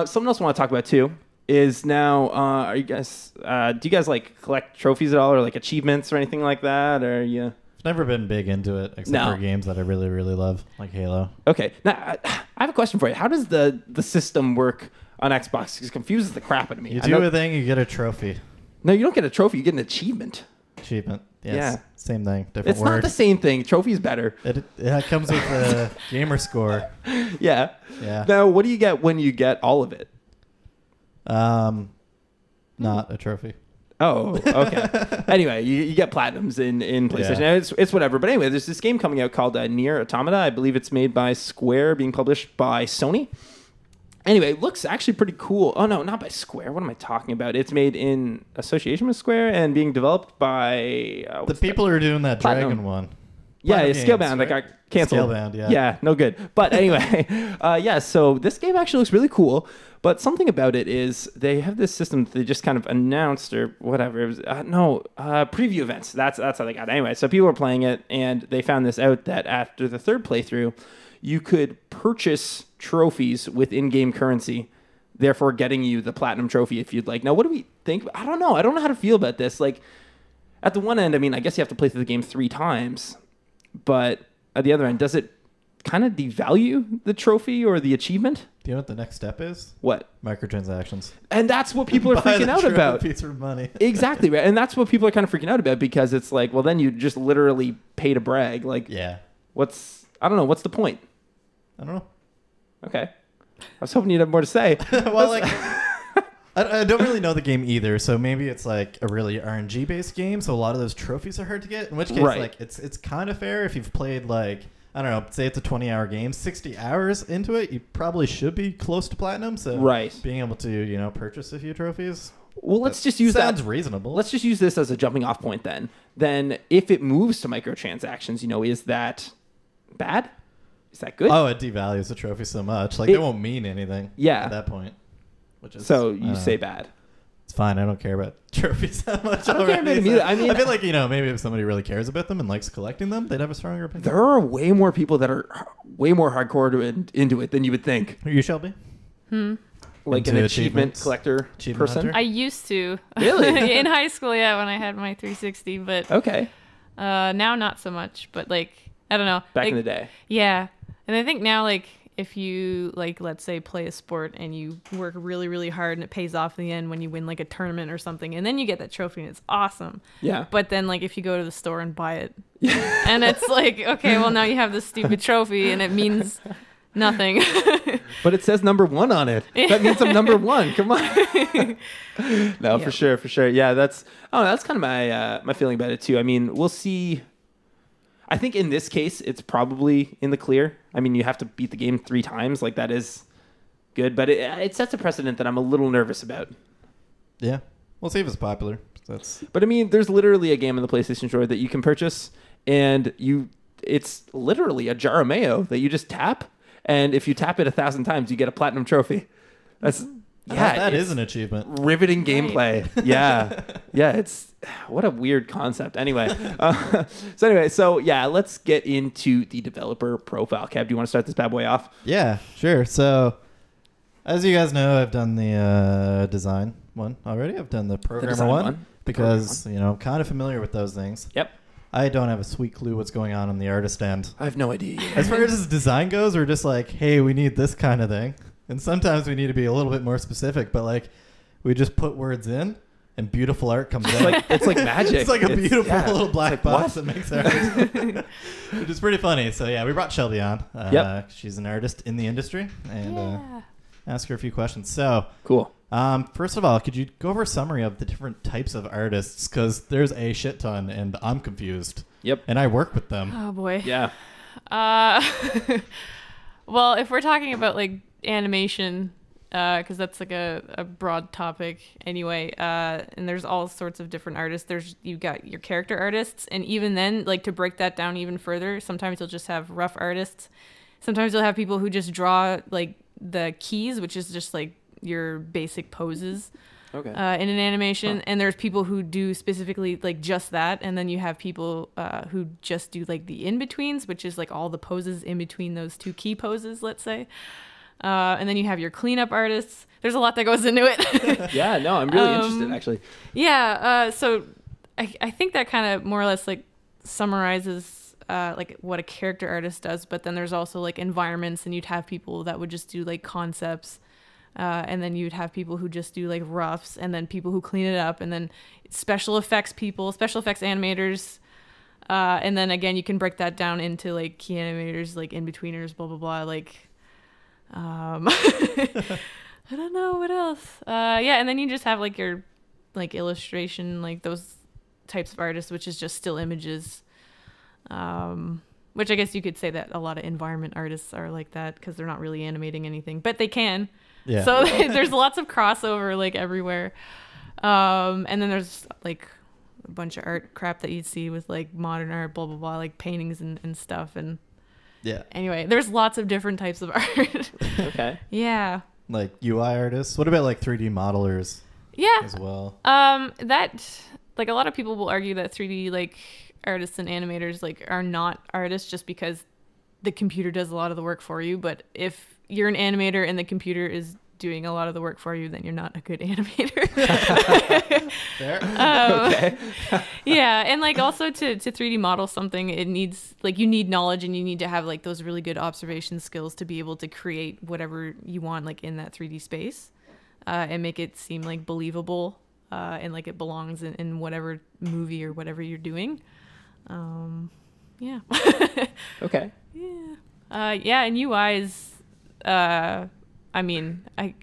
Something else I want to talk about too is now, do you guys like collect trophies at all, or like achievements or anything like that? Or I've never been big into it, except for games that I really, really love, like Halo. Okay, now I have a question for you. How does the system work on Xbox? It confuses the crap out of me. You do a thing, you get a trophy. No, you don't get a trophy. You get an achievement. Achievement. Yes. Yeah. Same thing. Different It's word. Not the same thing. Trophy's better. It comes with a gamer score. Yeah. Now, what do you get when you get all of it? Not a trophy. Oh, okay. Anyway, you get platinums in PlayStation. Yeah. It's whatever. But anyway, there's this game coming out called Neir Automata. I believe it's made by Square, being published by Sony. Anyway, it looks actually pretty cool. Oh, no, not by Square. What am I talking about? It's made in association with Square and being developed by... the people who are doing that Platinum. Dragon one. Yeah, Scalebound that got canceled. Scalebound, yeah. Yeah, no good. But anyway, so this game actually looks really cool. But something about it is they have this system that they just kind of announced or whatever. It was preview events. That's how they got it. Anyway, so people were playing it, and they found this out that after the third playthrough, you could purchase trophies with in-game currency, therefore getting you the platinum trophy if you'd like. Now, what do we think? I don't know. I don't know how to feel about this. Like, at the one end, I mean, I guess you have to play through the game 3 times. But at the other end, does it kind of devalue the trophy or the achievement? Do you know what the next step is? What? Microtransactions. And that's what people are freaking out about. Piece of money. Exactly, right. And that's what people are kind of freaking out about, because it's like, well, then you just literally pay to brag. Like, I don't know. What's the point? I don't know. Okay. I was hoping you'd have more to say. Well, like, I don't really know the game either, so maybe it's like a really RNG-based game, so a lot of those trophies are hard to get, in which case, like, it's kind of fair if you've played, like, I don't know, say it's a 20-hour game, 60 hours into it, you probably should be close to platinum, so being able to, purchase a few trophies... Well, let's just use that. Sounds reasonable. Let's just use this as a jumping off point then. Then if it moves to microtransactions, is that bad? Is that good? Oh, it devalues the trophy so much. Like, it won't mean anything at that point. Which is, so you say bad. It's fine. I don't care about trophies that much. I don't care about them either. I mean, I feel like, maybe if somebody really cares about them and likes collecting them, they'd have a stronger opinion. There are way more people that are way more hardcore into it than you would think. Are you, Shelby? Like an achievement collector person? Hunter? I used to. Really? In high school, when I had my 360, but now not so much. But like, I don't know. Back in the day. Yeah. And I think now, like, if you, like, let's say play a sport and you work really, really hard and it pays off in the end when you win, like, a tournament or something, and then you get that trophy and it's awesome. Yeah. But then, like, if you go to the store and buy it, and it's like, okay, well, now you have this stupid trophy and it means nothing. But it says number 1 on it. That means I'm number 1. Come on. No, for sure. Yeah, that's kind of my feeling about it, too. I mean, we'll see... I think in this case, it's probably in the clear. I mean, you have to beat the game 3 times. Like, that is good. But it sets a precedent that I'm a little nervous about. Yeah. We'll see if it's popular. But, I mean, there's literally a game in the PlayStation Store that you can purchase. And it's literally a jar of mayo that you just tap. And if you tap it 1,000 times, you get a platinum trophy. That's... Yeah, that is an achievement. Riveting gameplay. Yeah. It's what a weird concept. Anyway, so let's get into the developer profile. Kev, do you want to start this bad boy off? Yeah, sure. So, as you guys know, I've done the design one already. I've done the programmer one because I'm kind of familiar with those things. Yep. I don't have a sweet clue what's going on the artist end. I have no idea. As far as design goes, we're just like, hey, we need this kind of thing. And sometimes we need to be a little bit more specific, but like we just put words in and beautiful art comes out. It's like magic. It's like a beautiful little black box what? that makes art. Which is pretty funny. So yeah, we brought Shelby on. She's an artist in the industry and ask her a few questions. So cool. First of all, could you go over a summary of the different types of artists? Because there's a shit ton, and I'm confused. Yep. And I work with them. Oh boy. Yeah. Well, if we're talking about like animation, because that's like a broad topic anyway, and there's all sorts of different artists. You've got your character artists, and even then, like to break that down even further, sometimes you'll just have rough artists. Sometimes you'll have people who just draw like the keys, which is just like your basic poses in an animation. And there's people who do specifically like just that, and then you have people who just do like the in-betweens, which is like all the poses in between those two key poses, let's say. And then you have your cleanup artists. There's a lot that goes into it. Yeah, no, I'm really interested actually. Yeah, so I think that kind of more or less like summarizes like what a character artist does, but then there's also like environments, and you'd have people that would just do like concepts. And then you'd have people who just do like roughs, and then people who clean it up, and then special effects animators. And then again, you can break that down into like key animators, like in-betweeners, blah, blah, blah. Like, I don't know what else. Yeah. And then you just have like your like illustration, like those types of artists, which is just still images. Which I guess you could say that a lot of environment artists are like that because they're not really animating anything, but they can. Yeah. So there's lots of crossover like everywhere. And then there's like a bunch of art crap that you'd see with like modern art, blah, blah, blah, like paintings and stuff. And yeah. Anyway, there's lots of different types of art. Okay. Yeah. Like UI artists. What about like 3D modelers? Yeah. As well. That like a lot of people will argue that 3D like artists and animators like are not artists just because the computer does a lot of the work for you. But if you're an animator and the computer is doing a lot of the work for you, then you're not a good animator. Fair. Okay. Yeah, and like also to 3D model something, it needs like you need knowledge, and you need to have like those really good observation skills to be able to create whatever you want like in that 3D space, and make it seem like believable, and like it belongs in whatever movie or whatever you're doing. Yeah. Okay. Yeah. Yeah, and UI is I mean, I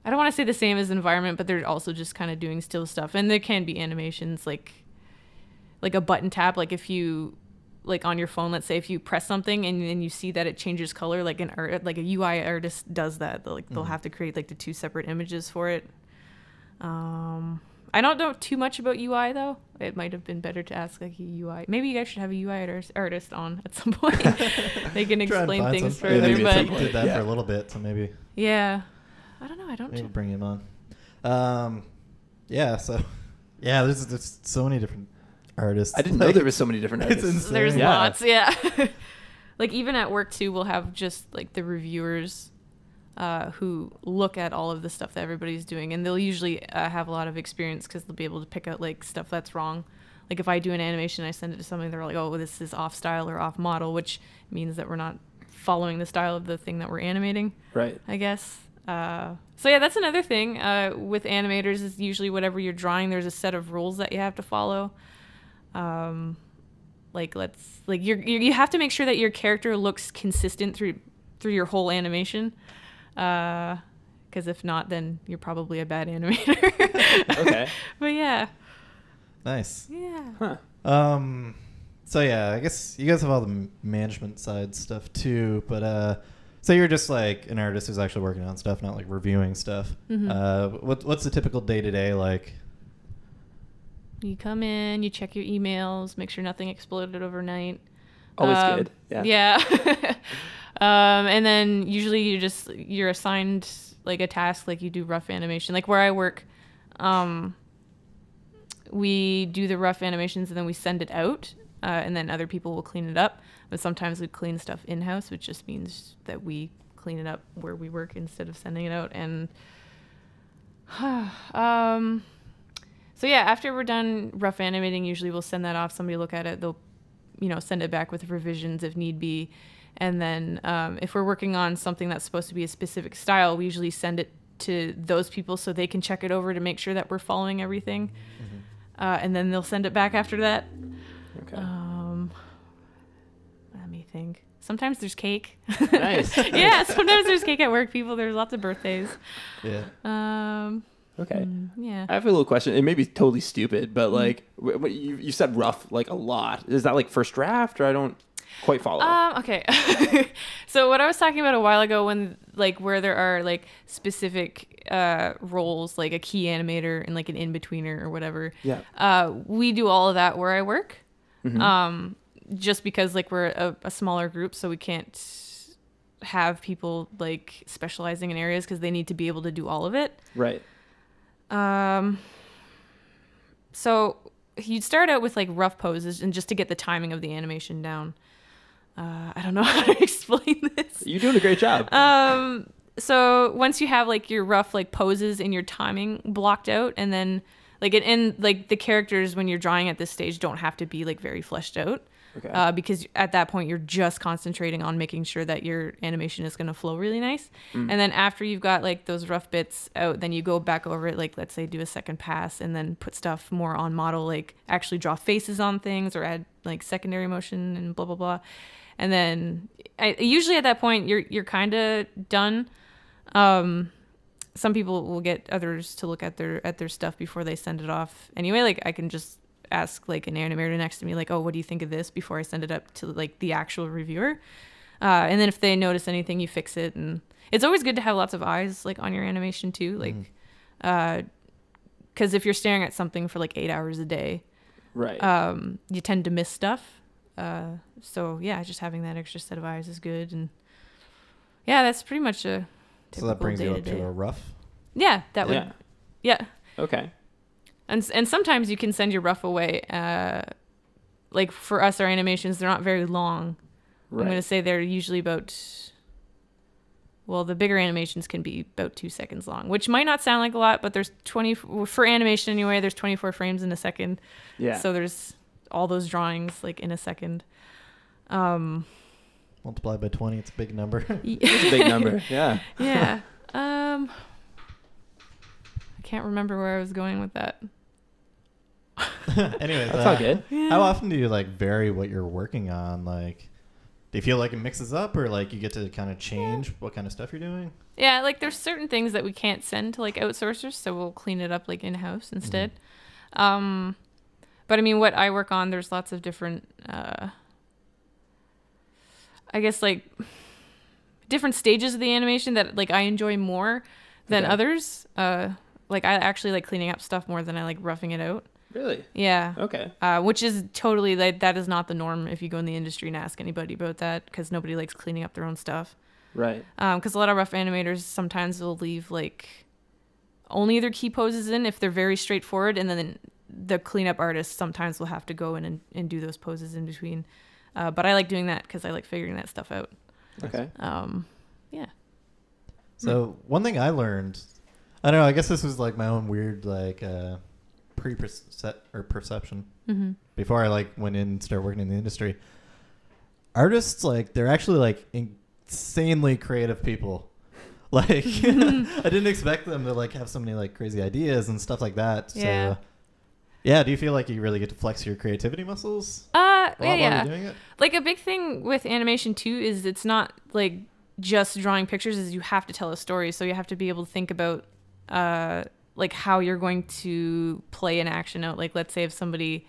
don't want to say the same as environment, but they're also just kind of doing still stuff. And there can be animations like a button tap, like if you like on your phone, let's say if you press something and then you see that it changes color, like like a UI artist does that. They'll have to create like the two separate images for it. I don't know too much about UI though. It might have been better to ask like a UI. Maybe you guys should have a UI artist on at some point. They can explain things further. Maybe but did that for a little bit, so maybe. Yeah, I don't know. I don't. Maybe bring him on. Yeah. So, yeah, there's so many different artists. I didn't know there were so many different artists. It's insane. There's lots. Yeah. Like even at work too, we'll have just like the reviewers. Who look at all of the stuff that everybody's doing, and they'll usually have a lot of experience because they'll be able to pick out like stuff that's wrong. Like if I do an animation, I send it to somebody, they're like, oh, this is off style or off model, which means that we're not following the style of the thing that we're animating. Right. I guess. So yeah, that's another thing with animators is usually whatever you're drawing, there's a set of rules that you have to follow. You have to make sure that your character looks consistent through your whole animation. Because if not, then you're probably a bad animator. Okay. But yeah. Nice. Yeah. Huh. So yeah, I guess you guys have all the management side stuff too, but so you're just like an artist who's actually working on stuff, not like reviewing stuff. Mm-hmm. What's the typical day-to-day like? You come in, you check your emails, make sure nothing exploded overnight. Always good. Yeah. Yeah. And then usually you're assigned like a task, like you do rough animation. Like where I work, we do the rough animations and then we send it out, and then other people will clean it up. But sometimes we clean stuff in-house, which just means that we clean it up where we work instead of sending it out. And so So yeah, after we're done rough animating, usually we'll send that off. Somebody look at it. They'll, send it back with revisions if need be. And then if we're working on something that's supposed to be a specific style, we usually send it to those people so they can check it over to make sure that we're following everything. And then they'll send it back after that. Okay. Let me think. Sometimes there's cake. Nice. Yeah, sometimes there's cake at work. There's lots of birthdays. Yeah. Okay. Yeah. I have a little question. It may be totally stupid, but like you said rough like a lot. Is that like first draft, or I don't quite follow? Okay. So what I was talking about a while ago, when like where there are like specific roles, like a key animator and like an in-betweener or whatever. Yeah. We do all of that where I work. Just because like we're a smaller group, so we can't have people like specializing in areas because they need to be able to do all of it. Right. So you'd start out with like rough poses and just to get the timing of the animation down. I don't know how to explain this. You're doing a great job. So once you have like your rough like poses and your timing blocked out, and then like like the characters when you're drawing at this stage don't have to be like very fleshed out. Okay. Because at that point you're just concentrating on making sure that your animation is going to flow really nice. And then after you've got like those rough bits out, then you go back over it, like let's say do a second pass and then put stuff more on model, like actually draw faces on things or add like secondary motion and blah blah blah. And then usually at that point you're kind of done. Some people will get others to look at their stuff before they send it off anyway. Like I can just ask like an animator next to me, like, oh, what do you think of this, before I send it up to like the actual reviewer. And then if they notice anything, you fix it. And it's always good to have lots of eyes like on your animation too. Like, because if you're staring at something for like 8 hours a day, right, you tend to miss stuff. So yeah, just having that extra set of eyes is good. And yeah, that's pretty much a typical So that brings you up day-to-day. to a rough? Yeah, that would. Yeah. Okay. And sometimes you can send your rough away. Like for us, our animations, they're not very long. Right. I'm going to say they're usually about, well, the bigger animations can be about 2 seconds long, which might not sound like a lot, but there's for animation anyway, there's 24 frames in a second. Yeah. So there's all those drawings like in a second. Multiplied by 20, it's a big number. It's a big number, yeah. Yeah. I can't remember where I was going with that. Anyways, that's all good. Yeah. How often do you like vary what you're working on? Like, do you feel like it mixes up, or like you get to kind of change what kind of stuff you're doing? Yeah, like there's certain things that we can't send to like outsourcers, so we'll clean it up like in-house instead. But I mean, what I work on, there's lots of different, I guess like different stages of the animation that like I enjoy more than others. Like I actually like cleaning up stuff more than I like roughing it out. Really? Yeah. Okay. Which is totally like that is not the norm if you go in the industry and ask anybody about that, because nobody likes cleaning up their own stuff. Right. Because a lot of rough animators sometimes will leave like only their key poses in if they're very straightforward, and then the cleanup artists sometimes will have to go in and do those poses in between. But I like doing that because I like figuring that stuff out. Okay. Yeah. So one thing I learned, I don't know, I guess this was like my own weird like perception before I like went in and started working in the industry. Artists, like, they're actually like insanely creative people. Like I didn't expect them to like have so many like crazy ideas and stuff like that. Yeah. So yeah, do you feel like you really get to flex your creativity muscles? Yeah. While you're doing it? Like a big thing with animation too is it's not like just drawing pictures, is you have to tell a story. So you have to be able to think about like how you're going to play an action out. Like let's say if somebody,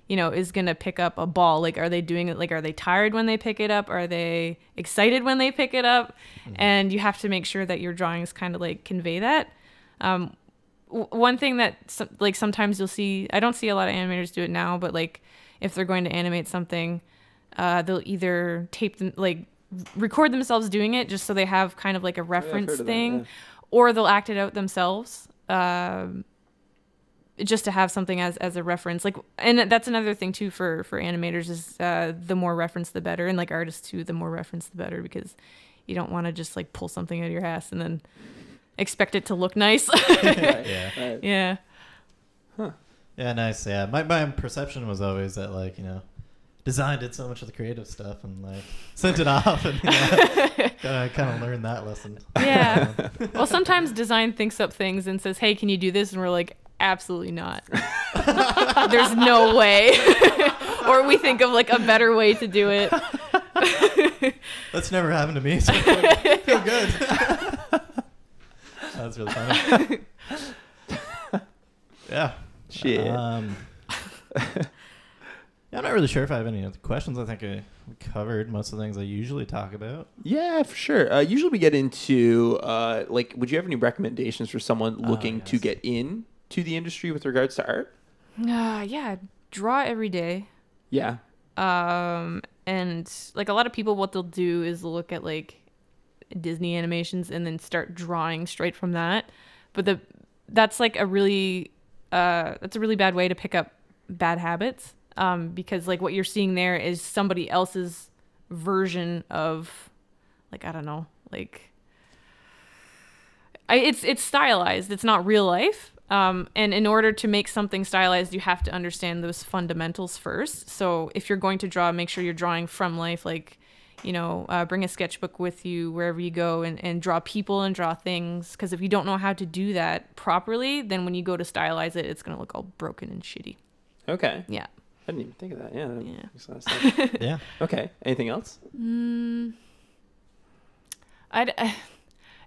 you know, is going to pick up a ball, like are they doing it, like are they tired when they pick it up? Are they excited when they pick it up? And you have to make sure that your drawings kind of like convey that. One thing that like sometimes you'll see, I don't see a lot of animators do it now, but like if they're going to animate something, they'll either tape them, like record themselves doing it just so they have kind of like a reference thing, or they'll act it out themselves, just to have something as a reference. Like, and that's another thing too for animators is the more reference the better, and like artists too, the more reference the better, because you don't want to just like pull something out of your ass and then expect it to look nice. Right. Yeah. Huh. Yeah, nice. Yeah, my perception was always that, like, you know, design did so much of the creative stuff and like sent it off, and I kind of learned that lesson. Yeah. Well, sometimes design thinks up things and says, "Hey, can you do this?" And we're like, "Absolutely not. There's no way." Or we think of like a better way to do it. That's never happened to me, so I feel good. That's really funny. Yeah. Shit. Yeah, I'm not really sure if I have any other questions. I think we covered most of the things I usually talk about. Yeah, for sure. Usually we get into, like, would you have any recommendations for someone looking to get in to the industry with regards to art? Yeah, draw every day. Yeah. And like a lot of people, what they'll do is look at like Disney animations and then start drawing straight from that. But that's like a really bad way to pick up bad habits. Because like what you're seeing there is somebody else's version of, like, I don't know, like it's stylized. It's not real life. And in order to make something stylized, you have to understand those fundamentals first. So if you're going to draw, make sure you're drawing from life, like, you know, bring a sketchbook with you wherever you go and draw people and draw things. Because if you don't know how to do that properly, then when you go to stylize it, it's going to look all broken and shitty. Okay. Yeah. I didn't even think of that. Yeah. That makes a lot of sense. Yeah. Okay. Anything else?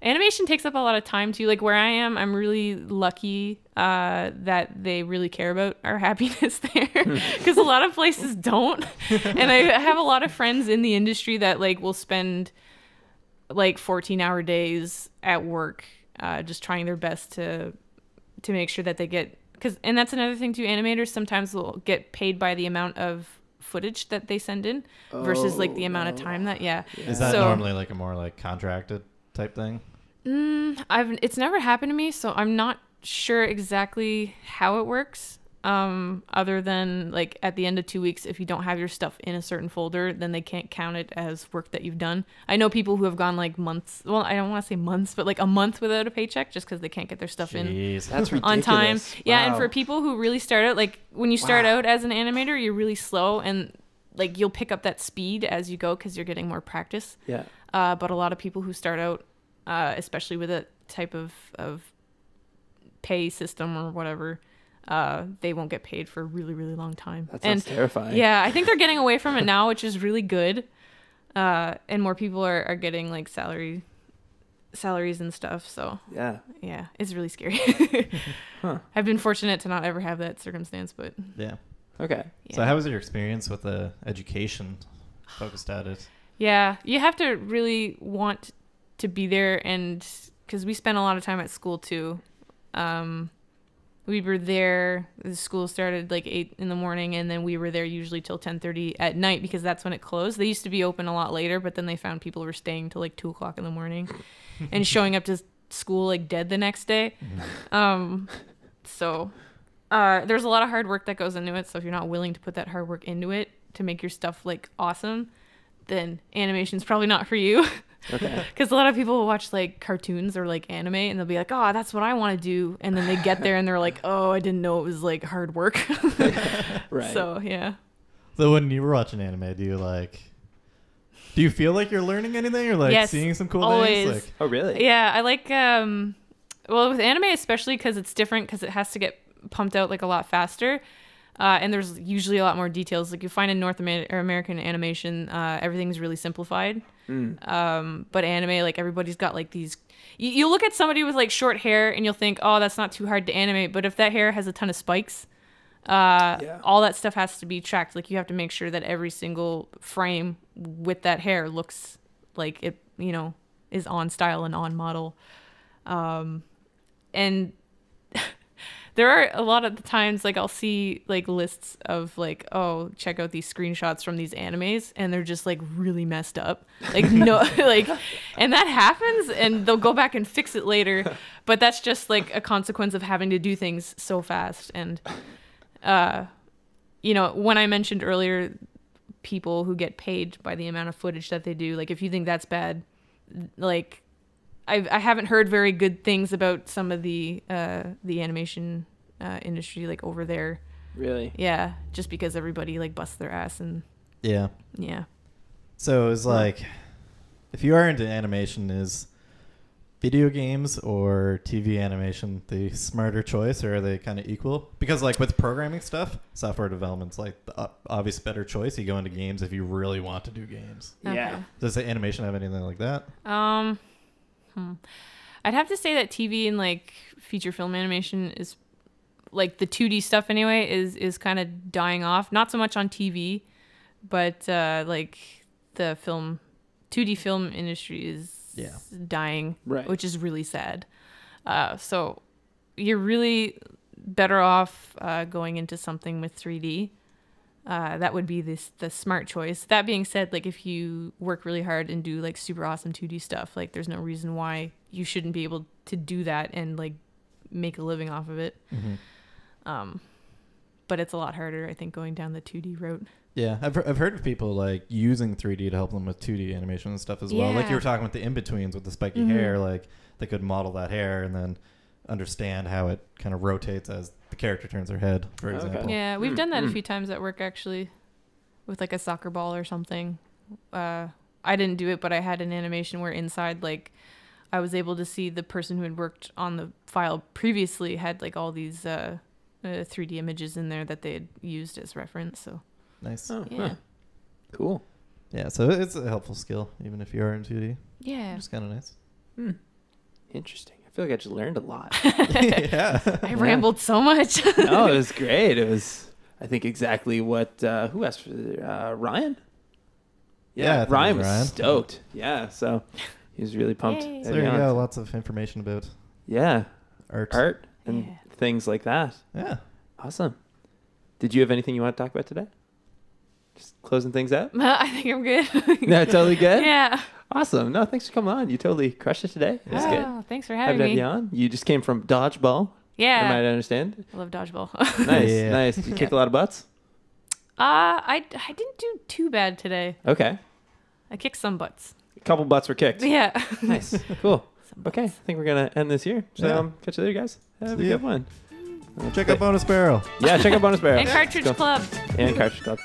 Animation takes up a lot of time too. Like where I am, I'm really lucky that they really care about our happiness there, because a lot of places don't. And I have a lot of friends in the industry that like will spend like 14-hour days at work, just trying their best to make sure that they get, and that's another thing too. Animators sometimes will get paid by the amount of footage that they send in versus like the amount of time that Is that normally like a more like contracted type thing? It's never happened to me, so I'm not sure exactly how it works. Other than like at the end of 2 weeks, if you don't have your stuff in a certain folder, then they can't count it as work that you've done. I know people who have gone like months. Well, I don't want to say months, but like a month without a paycheck just because they can't get their stuff in That's ridiculous. on time. Wow. Yeah, and for people who really start out, like when you start out as an animator, you're really slow and like you'll pick up that speed as you go because you're getting more practice. Yeah. But a lot of people who start out, especially with a type of pay system or whatever, they won't get paid for a really, really long time. That sounds terrifying. Yeah, I think they're getting away from it now, which is really good. And more people are getting like salaries and stuff. So yeah, it's really scary. I've been fortunate to not ever have that circumstance, but yeah. Okay. Yeah. So how was your experience with the education focused at it? Yeah, you have to really want to be there, and because we spent a lot of time at school too. We were there, the school started like 8 in the morning, and then we were there usually till 10:30 at night because that's when it closed. They used to be open a lot later, but then they found people were staying till like 2 o'clock in the morning and showing up to school like dead the next day. So there's a lot of hard work that goes into it. So if you're not willing to put that hard work into it to make your stuff like awesome, then animation's probably not for you. Okay. Because a lot of people will watch like cartoons or like anime and they'll be like, oh, that's what I want to do. And then they get there and they're like, oh, I didn't know it was like hard work. Right. So, yeah. So when you were watching anime, do you feel like you're learning anything or like seeing some cool always. things? Like, Oh, really? Yeah, I like, well, with anime especially because it's different because it has to get pumped out like a lot faster. And there's usually a lot more details. Like you find in North American animation, everything's really simplified. But anime, like everybody's got like these. You look at somebody with like short hair and you'll think, oh, that's not too hard to animate. But if that hair has a ton of spikes, all that stuff has to be tracked. Like you have to make sure that every single frame with that hair looks like it, you know, is on style and on model. And there are a lot of the times like I'll see like lists of like, oh, check out these screenshots from these animes and they're just like really messed up. Like no like, and that happens and they'll go back and fix it later. But that's just like a consequence of having to do things so fast. And you know, when I mentioned earlier people who get paid by the amount of footage that they do, like if you think that's bad, like I haven't heard very good things about some of the animation industry like over there. Really? Yeah, just because everybody like busts their ass and Yeah. yeah. So it's like, if you are into animation, is video games or TV animation the smarter choice, or are they kind of equal? Because like with programming stuff, software development's like the obvious better choice. You go into games if you really want to do games. Yeah. Okay. Does the animation have anything like that? I'd have to say that TV and like feature film animation is like the 2D stuff anyway is kind of dying off. Not so much on TV, but like the 2D film industry is dying, right, which is really sad. So you're really better off going into something with 3D. That would be the smart choice. That being said, like if you work really hard and do like super awesome 2D stuff, like there's no reason why you shouldn't be able to do that and like make a living off of it. But it's a lot harder, I think, going down the 2D route. Yeah, I've heard of people like using 3D to help them with 2D animation and stuff as well. Like you were talking with the in-betweens with the spiky hair, like they could model that hair and then understand how it kind of rotates as the character turns their head, for example. Yeah, we've done that a few times at work actually, with like a soccer ball or something. I didn't do it, but I had an animation where inside, like, I was able to see the person who had worked on the file previously had like all these 3D images in there that they had used as reference. So nice. Oh, yeah. Cool. Yeah, so it's a helpful skill, even if you are in 2D. Yeah. It's kind of nice. Interesting. I feel like I just learned a lot. Yeah. I rambled so much. No, it was great. It was, I think, exactly what, who asked for Ryan? Yeah, Ryan was stoked. Yeah, so he was really pumped. Yay. So there you go. Lots of information about art and things like that. Yeah. Awesome. Did you have anything you want to talk about today? Just closing things out? I think I'm good. No, totally good? Yeah. Awesome. No, thanks for coming on. You totally crushed it today. It was good. Thanks for having me. You on. You just came from dodgeball. Yeah. Am I to understand? I love dodgeball. Nice, Yeah. nice. You kicked a lot of butts? I didn't do too bad today. Okay. I kicked some butts. A couple butts were kicked. Yeah. Nice. Cool. Okay. I think we're going to end this here. So catch you later, guys. Have a good one. Check out Bonus Barrel. Yeah, check out Bonus Barrel. And Cartridge Club. And Cartridge Club.